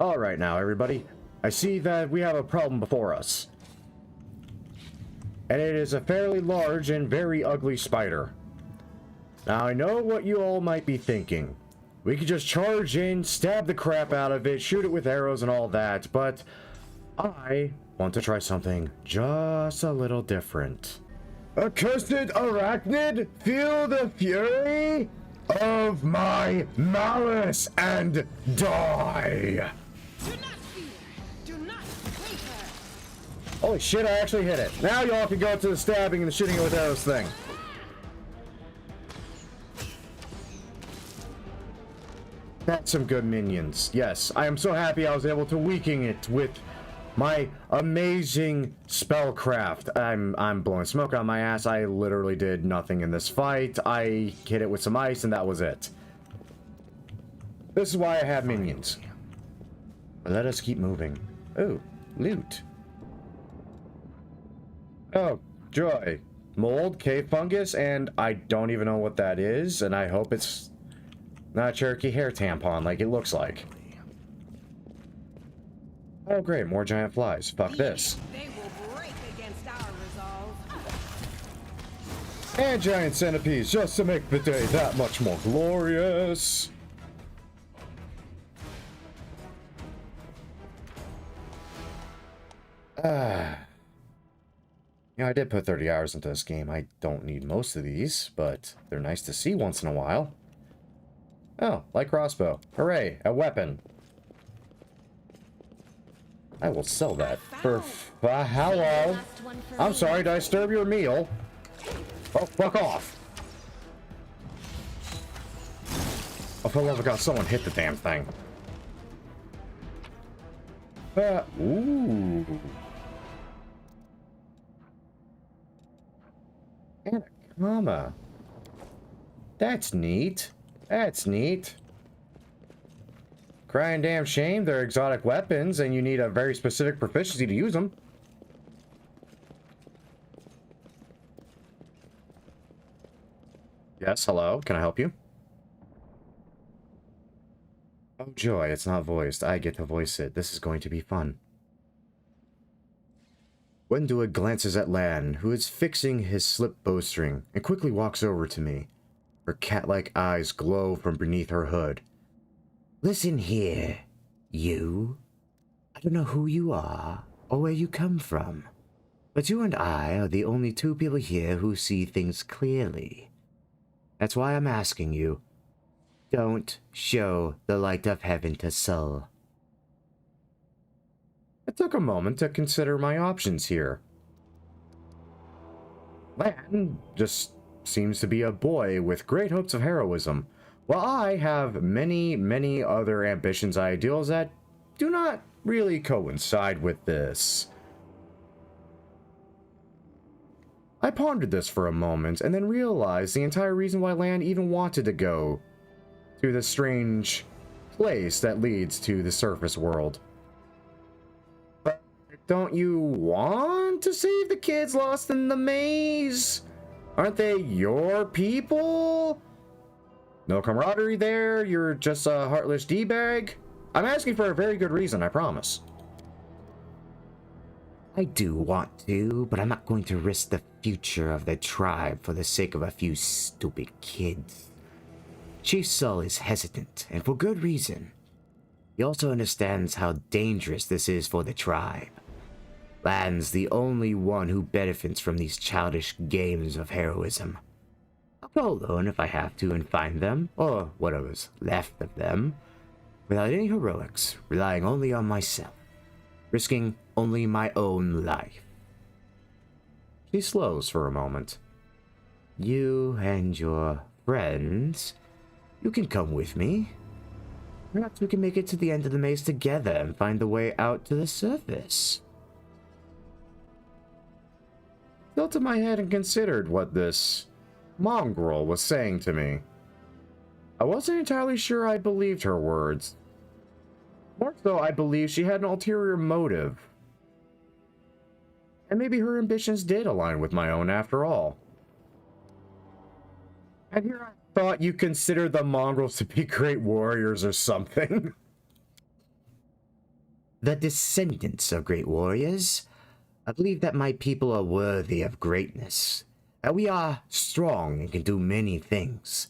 Alright now, everybody. I see that we have a problem before us. And it is a fairly large and very ugly spider. Now, I know what you all might be thinking. We could just charge in, stab the crap out of it, shoot it with arrows and all that, but I want to try something just a little different. Accursed arachnid, feel the fury of my malice and die! Do not fear. Do not waver. Holy shit, I actually hit it. Now y'all can go to the stabbing and the shooting it with arrows thing. That's some good minions. Yes, I am so happy I was able to weaken it with my amazing spellcraft. I'm blowing smoke on my ass. I literally did nothing in this fight. I hit it with some ice and that was it. This is why I have minions. But let us keep moving. Oh, loot. Oh, joy. Mold, cave fungus, and I don't even know what that is, and I hope it's not a Cherokee hair tampon like it looks like. Oh great, more giant flies. Fuck this. They will break against our resolve. And giant centipedes, just to make the day that much more glorious. Yeah, I did put 30 hours into this game. I don't need most of these, but they're nice to see once in a while. Oh, light crossbow. Hooray, a weapon. I will sell that for hello. I'm sorry, did I disturb your meal? Oh, fuck off. Oh, for the love of God, someone hit the damn thing. Ooh. And a comma. That's neat. That's neat. Crying damn shame, they're exotic weapons and you need a very specific proficiency to use them. Yes, hello, can I help you? Oh joy, it's not voiced. I get to voice it. This is going to be fun. Wendua glances at Lan, who is fixing his slip bowstring, and quickly walks over to me. Her cat-like eyes glow from beneath her hood. Listen here, you. I don't know who you are, or where you come from, but you and I are the only two people here who see things clearly. That's why I'm asking you, don't show the light of heaven to Sol. I took a moment to consider my options here. Lan just seems to be a boy with great hopes of heroism, while I have many, many other ambitions and ideals that do not really coincide with this. I pondered this for a moment and then realized the entire reason why Lan even wanted to go to this strange place that leads to the surface world. But don't you want to save the kids lost in the maze? Aren't they your people? No camaraderie there? You're just a heartless D-bag? I'm asking for a very good reason, I promise. I do want to, but I'm not going to risk the future of the tribe for the sake of a few stupid kids. Chief Sol is hesitant, and for good reason. He also understands how dangerous this is for the tribe. Lan's the only one who benefits from these childish games of heroism. I'll go alone if I have to and find them, or whatever's left of them, without any heroics, relying only on myself, risking only my own life. She slows for a moment. You and your friends, you can come with me. Perhaps we can make it to the end of the maze together and find the way out to the surface. I tilted my head and considered what this mongrel was saying to me. I wasn't entirely sure I believed her words. More so, I believed she had an ulterior motive. And maybe her ambitions did align with my own after all. And here I thought you thought you considered the mongrels to be great warriors or something. the descendants of great warriors. I believe that my people are worthy of greatness, that we are strong and can do many things.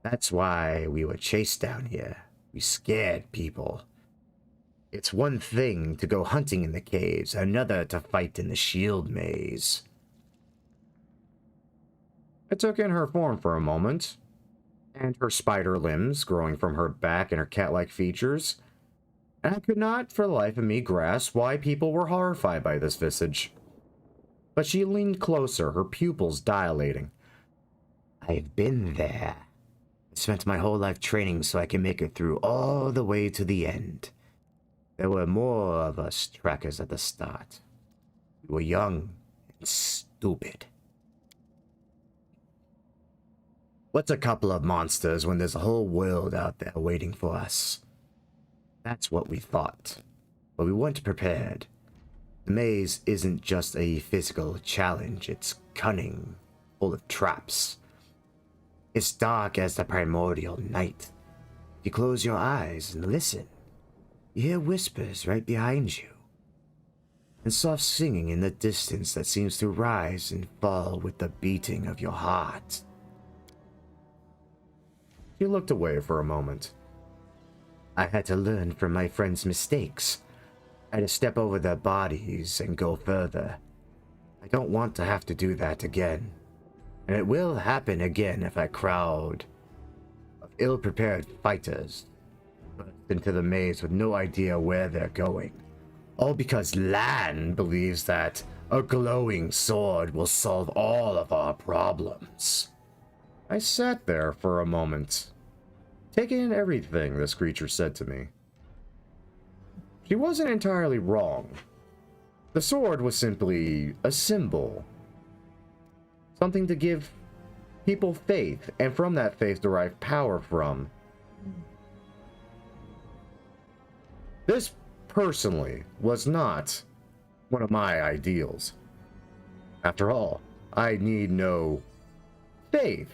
That's why we were chased down here. We scared people. It's one thing to go hunting in the caves, another to fight in the shield maze. I took in her form for a moment, and her spider limbs growing from her back and her cat-like features, and I could not for the life of me grasp why people were horrified by this visage. But she leaned closer, her pupils dilating. I've been there. I spent my whole life training so I can make it through all the way to the end. There were more of us trackers at the start. We were young and stupid. What's a couple of monsters when there's a whole world out there waiting for us? That's what we thought, but we weren't prepared. The maze isn't just a physical challenge, it's cunning, full of traps. It's dark as the primordial night. If you close your eyes and listen, you hear whispers right behind you, and soft singing in the distance that seems to rise and fall with the beating of your heart. She looked away for a moment. I had to learn from my friends' mistakes. I had to step over their bodies and go further. I don't want to have to do that again. And it will happen again if a crowd of ill-prepared fighters burst into the maze with no idea where they're going. All because Lan believes that a glowing sword will solve all of our problems. I sat there for a moment, taking in everything this creature said to me. She wasn't entirely wrong. The sword was simply a symbol. Something to give people faith, and from that faith derive power from. This, personally, was not one of my ideals. After all, I need no faith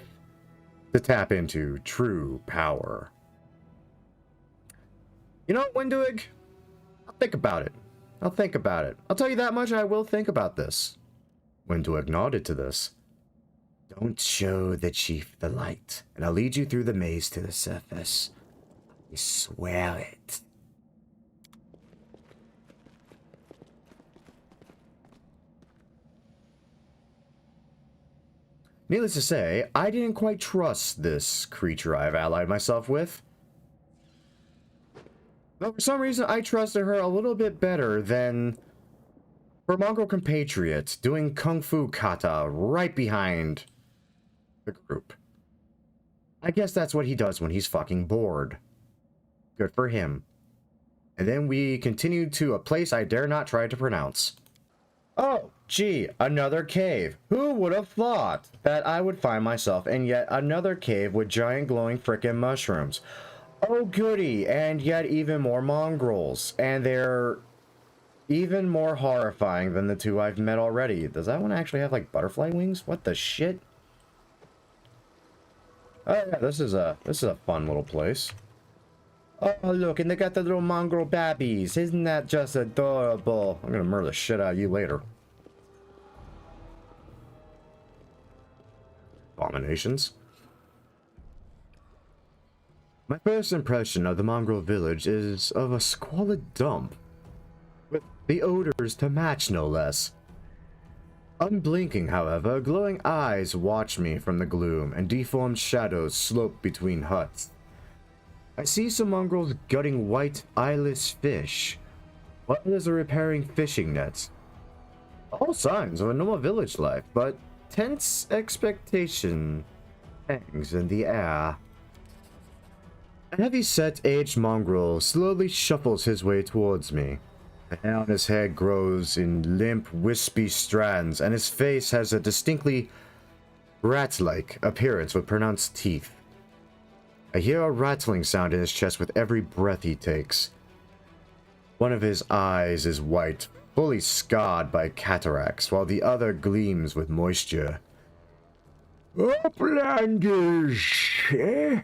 to tap into true power. You know what, Windwig? I'll think about it. I'll tell you that much, I will think about this. Windwig nodded to this. Don't show the chief the light, and I'll lead you through the maze to the surface. I swear it. Needless to say, I didn't quite trust this creature I've allied myself with. But for some reason, I trusted her a little bit better than her Mongol compatriot doing Kung Fu Kata right behind the group. I guess that's what he does when he's fucking bored. Good for him. And then we continued to a place I dare not try to pronounce. Oh, gee, another cave. Who would have thought that I would find myself in yet another cave with giant glowing frickin' mushrooms? Oh goody, and yet even more mongrels. And they're even more horrifying than the two I've met already. Does that one actually have like butterfly wings? What the shit? Oh yeah, this is a fun little place. Oh look, and they got the little mongrel babbies. Isn't that just adorable? I'm gonna murder the shit out of you later. Abominations. My first impression of the mongrel village is of a squalid dump, with the odors to match no less. Unblinking, however, glowing eyes watch me from the gloom, and deformed shadows slope between huts. I see some mongrels gutting white, eyeless fish, while others are repairing fishing nets. All signs of a normal village life, but tense expectation hangs in the air. A heavy-set aged mongrel slowly shuffles his way towards me. The hair on his head grows in limp, wispy strands, and his face has a distinctly rat-like appearance with pronounced teeth. I hear a rattling sound in his chest with every breath he takes. One of his eyes is white, fully scarred by cataracts, while the other gleams with moisture. Uplandish, eh?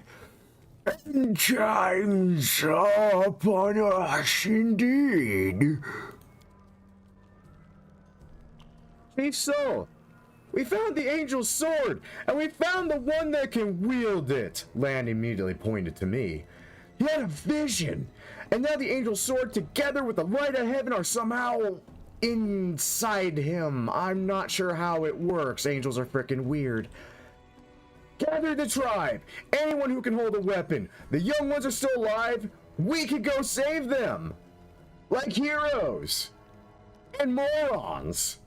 Time's up on us indeed. Chief Soul, we found the angel's sword, and we found the one that can wield it. Lan immediately pointed to me. He had a vision, and now the angel's sword together with the light of heaven are somehow inside him. I'm not sure how it works. Angels are freaking weird. Gather the tribe. Anyone who can hold a weapon. The young ones are still alive. We could go save them. Like heroes. And morons.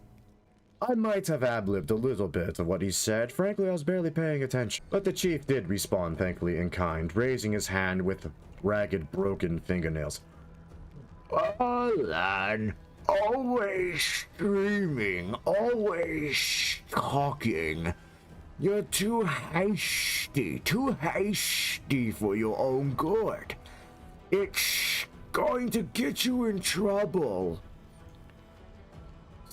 I might have ad-libbed a little bit of what he said. Frankly, I was barely paying attention. But the chief did respond, thankfully, in kind, raising his hand with ragged, broken fingernails. Oh, lad. Always streaming. Always talking. You're too hasty for your own good. It's going to get you in trouble.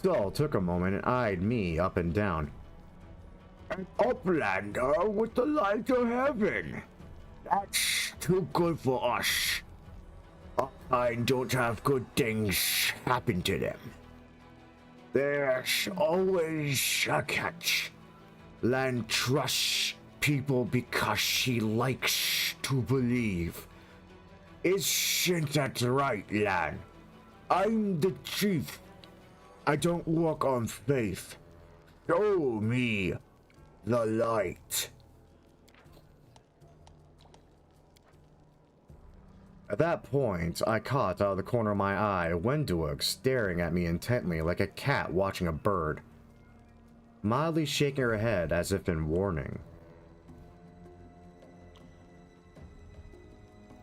Saul took a moment and eyed me up and down. An uplander with the light of heaven. That's too good for us. Our kind don't have good things happen to them. There's always a catch. Lan trusts people because she likes to believe. Isn't that right, Lan? I'm the chief. I don't walk on faith. Show me the light. At that point, I caught out of the corner of my eye Wenduog staring at me intently like a cat watching a bird, mildly shaking her head as if in warning.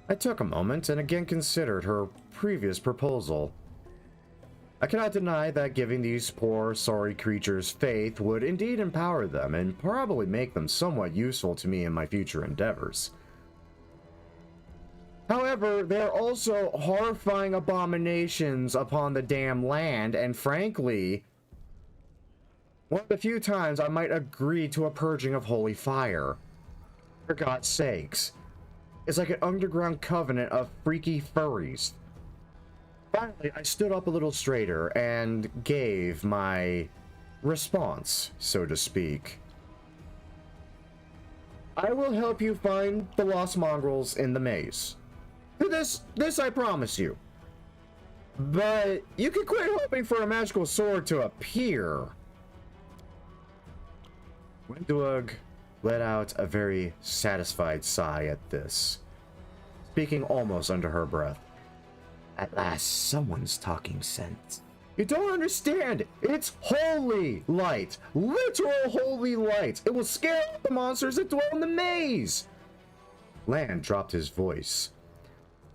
I took a moment and again considered her previous proposal. I cannot deny that giving these poor, sorry creatures faith would indeed empower them and probably make them somewhat useful to me in my future endeavors. However, they're also horrifying abominations upon the damn land, and frankly, one of the few times I might agree to a purging of holy fire. For God's sakes. It's like an underground covenant of freaky furries. Finally, I stood up a little straighter and gave my response, so to speak. I will help you find the lost mongrels in the maze. This I promise you. But you can quit hoping for a magical sword to appear. Wenduog let out a very satisfied sigh at this, speaking almost under her breath. At last, someone's talking sense. You don't understand. It's holy light. Literal holy light. It will scare off the monsters that dwell in the maze. Lan dropped his voice.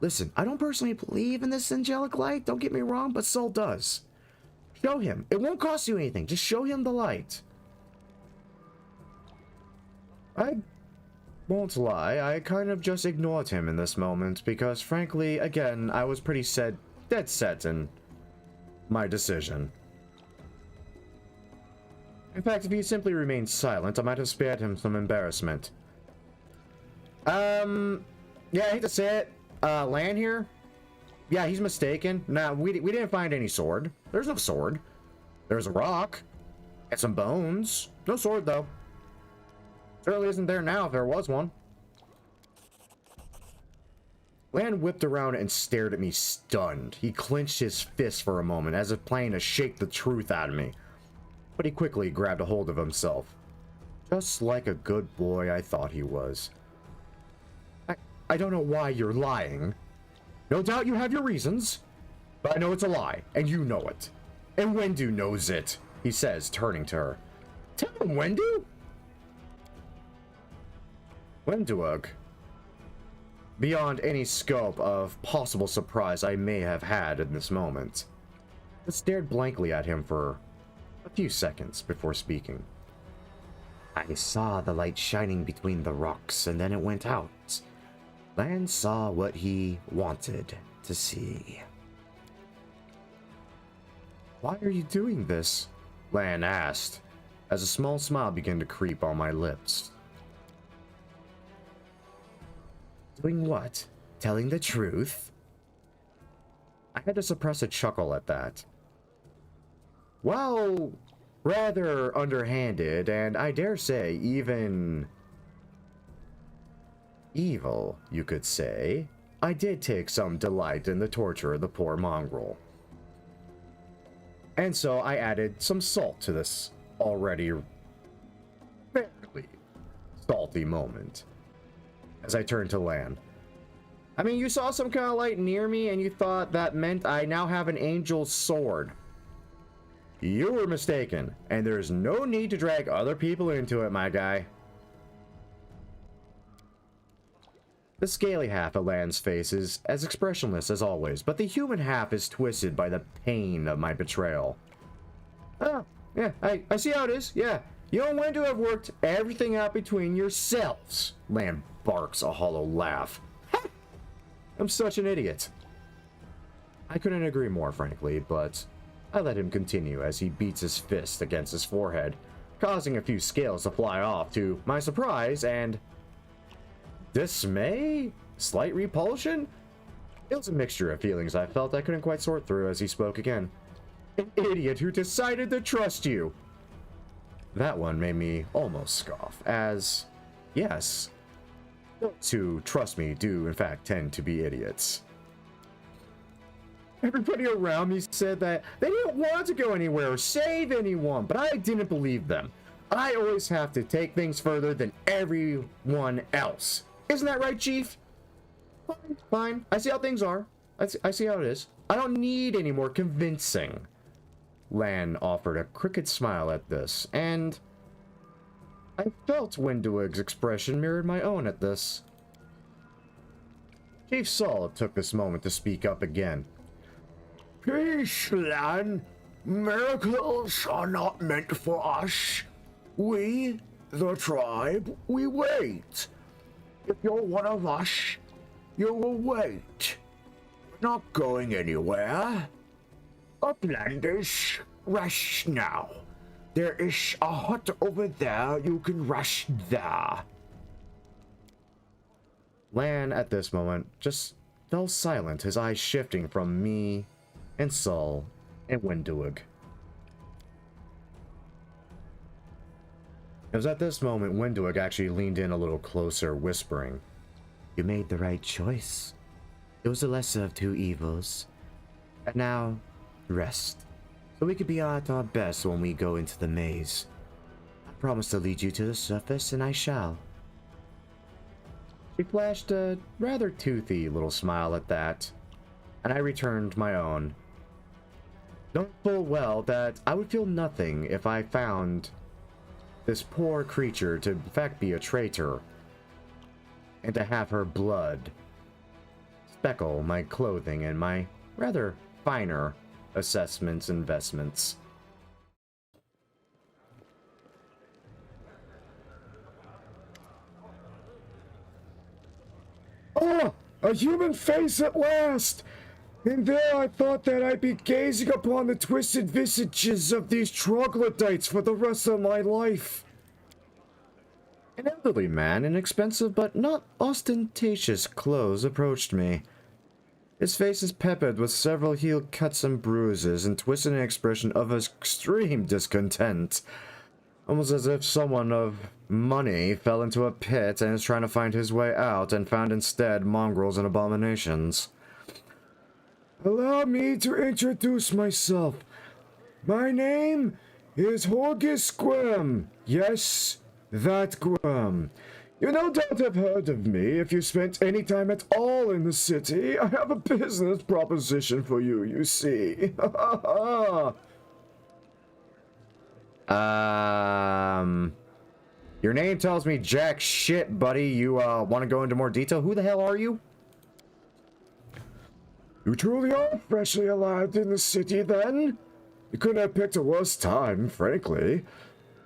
Listen, I don't personally believe in this angelic light, don't get me wrong, but Sol does. Show him. It won't cost you anything. Just show him the light. I won't lie, I kind of just ignored him in this moment because, frankly, again, I was pretty dead set in my decision. In fact, if he simply remained silent, I might have spared him some embarrassment. Yeah, I hate to say it. Lan here? Yeah, he's mistaken. Nah, we didn't find any sword. There's no sword. There's a rock. And some bones. No sword, though. Certainly isn't there now if there was one. Lan whipped around and stared at me stunned. He clenched his fist for a moment as if planning to shake the truth out of me. But he quickly grabbed a hold of himself. Just like a good boy I thought he was. I don't know why you're lying. No doubt you have your reasons. But I know it's a lie, and you know it. And Wendu knows it, he says, turning to her. Tell him, Wendu? Wenduog, beyond any scope of possible surprise I may have had in this moment, stared blankly at him for a few seconds before speaking. I saw the light shining between the rocks, and then it went out. Lan saw what he wanted to see. Why are you doing this? Lan asked, as a small smile began to creep on my lips. Doing what? Telling the truth? I had to suppress a chuckle at that. Well, rather underhanded, and I dare say even evil, you could say, I did take some delight in the torture of the poor mongrel. And so I added some salt to this already fairly salty moment as I turned to land. I mean, you saw some kind of light near me and you thought that meant I now have an angel's sword. You were mistaken, and there's no need to drag other people into it, my guy. The scaly half of Land's face is as expressionless as always, but the human half is twisted by the pain of my betrayal. Oh, yeah, I see how it is, yeah. You don't want to have worked everything out between yourselves. Land barks a hollow laugh. I'm such an idiot. I couldn't agree more, frankly, but I let him continue as he beats his fist against his forehead, causing a few scales to fly off to my surprise and dismay? Slight repulsion? It was a mixture of feelings I felt I couldn't quite sort through as he spoke again. An idiot who decided to trust you. That one made me almost scoff, as, yes, those who trust me do in fact tend to be idiots. Everybody around me said that they didn't want to go anywhere or save anyone, but I didn't believe them. I always have to take things further than everyone else. Isn't that right, Chief? Fine, fine. I see how things are. I see how it is. I don't need any more convincing. Lan offered a crooked smile at this, and I felt Windowig's expression mirrored my own at this. Chief Saul took this moment to speak up again. Peace, Lan. Miracles are not meant for us. We, the tribe, we wait. If you're one of us, you will wait. We're not going anywhere. Uplanders, rush now. There is a hut over there. You can rush there. Lan, at this moment, just fell silent, his eyes shifting from me and Saul and Windowig. It was at this moment Windowig actually leaned in a little closer, whispering, "You made the right choice. It was the lesser of two evils. And now, rest, so we could be at our best when we go into the maze. I promise to lead you to the surface, and I shall." She flashed a rather toothy little smile at that, and I returned my own, knowing full well that I would feel nothing if I found this poor creature to in fact be a traitor, and to have her blood speckle my clothing and my rather finer assessments investments. Oh, a human face at last! And there I thought that I'd be gazing upon the twisted visages of these troglodytes for the rest of my life. An elderly man in expensive but not ostentatious clothes approached me. His face is peppered with several heel cuts and bruises and twisted in an expression of extreme discontent, almost as if someone of money fell into a pit and is trying to find his way out and found instead mongrels and abominations. Allow me to introduce myself. My name is Horgus Gwem. Yes, that Gwem. You no doubt have heard of me if you spent any time at all in the city. I have a business proposition for you, you see. Your name tells me jack shit, buddy. You, want to go into more detail? Who the hell are you? You truly are freshly arrived in the city, then? You couldn't have picked a worse time, frankly.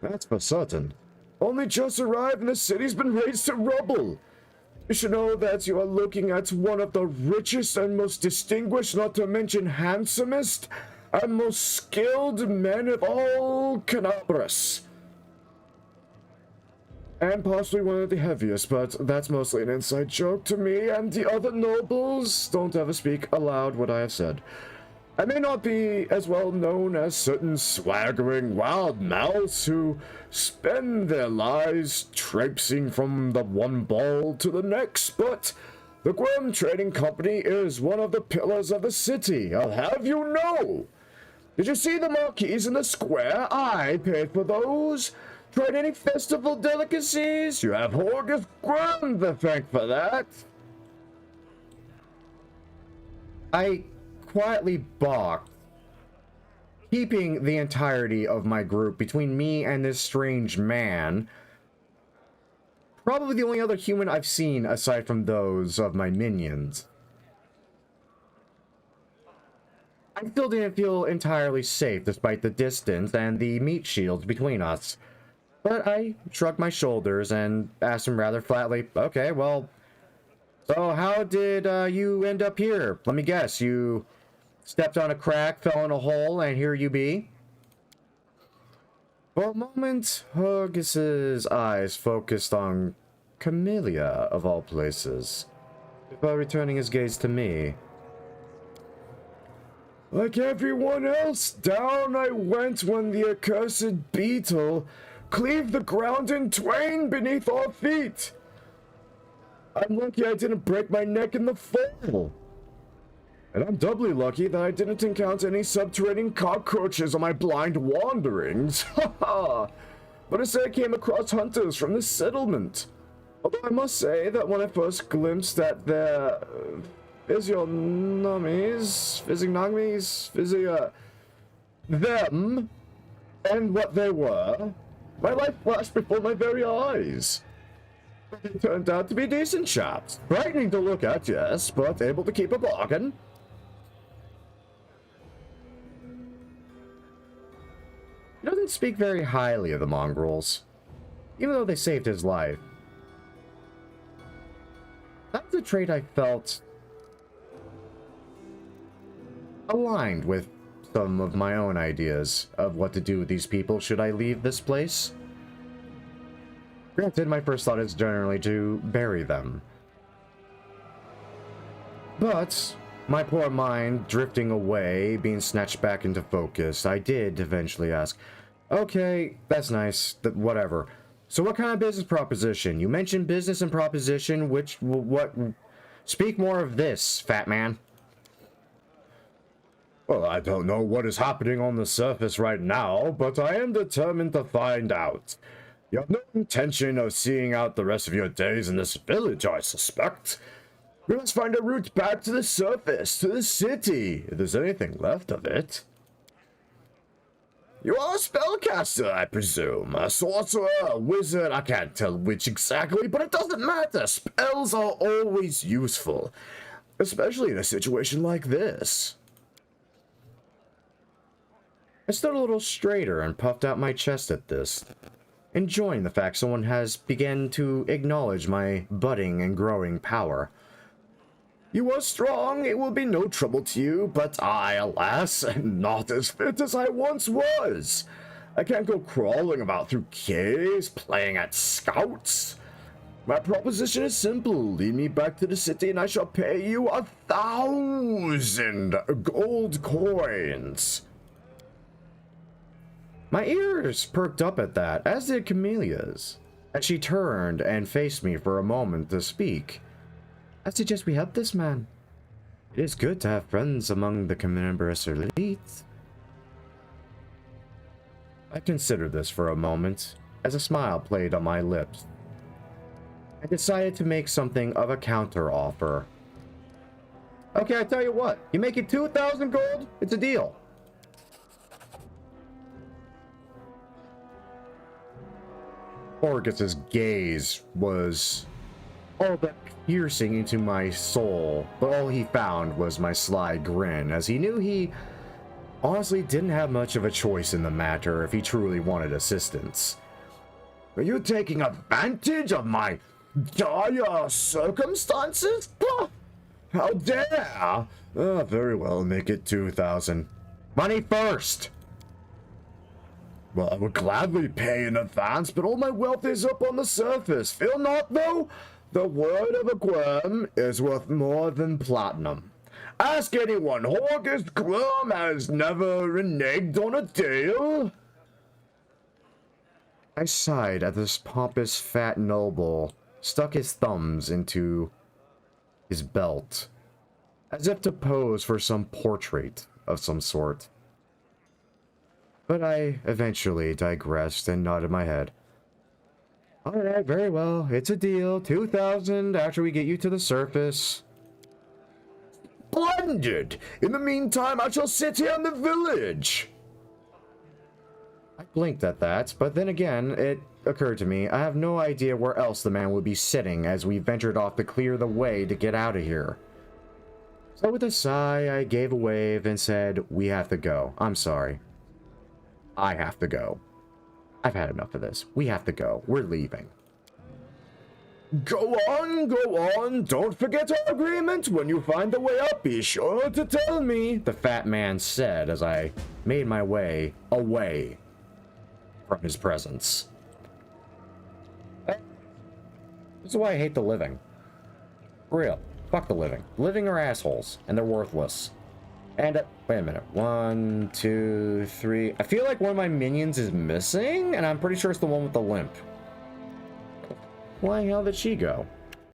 That's for certain. Only just arrived and the city's been razed to rubble. You should know that you are looking at one of the richest and most distinguished, not to mention handsomest, and most skilled men of all Canabras. And possibly one of the heaviest, but that's mostly an inside joke to me and the other nobles. Don't ever speak aloud what I have said. I may not be as well known as certain swaggering wild mouths who spend their lives traipsing from the one ball to the next, but the Grim Trading Company is one of the pillars of the city, I'll have you know. Did you see the marquees in the square? I paid for those. Tried any festival delicacies? You have Horgus Grim to thank for that. I quietly balked, keeping the entirety of my group between me and this strange man. Probably the only other human I've seen aside from those of my minions. I still didn't feel entirely safe despite the distance and the meat shields between us. But I shrugged my shoulders and asked him rather flatly, okay, well, so how did you end up here? Let me guess, you stepped on a crack, fell in a hole, and here you be? For a moment, Hurgus's eyes focused on Camellia, of all places, before returning his gaze to me. Like everyone else, down I went when the accursed beetle cleaved the ground in twain beneath our feet. I'm lucky I didn't break my neck in the fall. And I'm doubly lucky that I didn't encounter any subterranean cockroaches on my blind wanderings. Haha! But instead I came across hunters from the settlement. Although I must say that when I first glimpsed at their them, and what they were, my life flashed before my very eyes. They turned out to be decent chaps. Frightening to look at, yes, but able to keep a bargain. He doesn't speak very highly of the mongrels, even though they saved his life. That's a trait I felt aligned with some of my own ideas of what to do with these people should I leave this place. Granted, my first thought is generally to bury them. But my poor mind drifting away, being snatched back into focus, I did eventually ask, okay, that's nice, whatever. So what kind of business proposition? You mentioned business and proposition, what? Speak more of this, fat man. Well, I don't know what is happening on the surface right now, but I am determined to find out. You have no intention of seeing out the rest of your days in this village, I suspect. We must find a route back to the surface, to the city, if there's anything left of it. You are a spellcaster, I presume. A sorcerer, a wizard, I can't tell which exactly, but it doesn't matter. Spells are always useful, especially in a situation like this. I stood a little straighter and puffed out my chest at this, enjoying the fact someone has begun to acknowledge my budding and growing power. You are strong, it will be no trouble to you, but I, alas, am not as fit as I once was. I can't go crawling about through caves, playing at scouts. My proposition is simple. Lead me back to the city and I shall pay you 1,000 gold coins. My ears perked up at that, as did Camellia's, as she turned and faced me for a moment to speak. I suggest we help this man. It is good to have friends among the carnivorous elite. I considered this for a moment, as a smile played on my lips. I decided to make something of a counter-offer. Okay, I tell you what, you make it 2,000 gold, it's a deal. Orgus's gaze was all but piercing into my soul, but all he found was my sly grin, as he knew he honestly didn't have much of a choice in the matter if he truly wanted assistance. Are you taking advantage of my dire circumstances? Pah! How dare! Very well, make it 2,000. Money first! Well, I would gladly pay in advance, but all my wealth is up on the surface. Fear not, though. The word of a Gworm is worth more than platinum. Ask anyone, August Gworm has never reneged on a deal. I sighed as this pompous fat noble stuck his thumbs into his belt, as if to pose for some portrait of some sort. But I eventually digressed and nodded my head. Alright, very well. It's a deal. 2,000 after we get you to the surface. Splendid! In the meantime, I shall sit here in the village. I blinked at that, but then again, it occurred to me I have no idea where else the man would be sitting as we ventured off to clear the way to get out of here. So with a sigh, I gave a wave and said, we have to go. I'm sorry. I have to go. I've had enough of this. We have to go. We're leaving. Go on, go on. Don't forget our agreement. When you find the way up, be sure to tell me, the fat man said as I made my way away from his presence. This is why I hate the living. For real. Fuck the living. Living are assholes, and they're worthless. And, wait a minute. 1, 2, 3. I feel like one of my minions is missing, and I'm pretty sure it's the one with the limp. Why the hell did she go?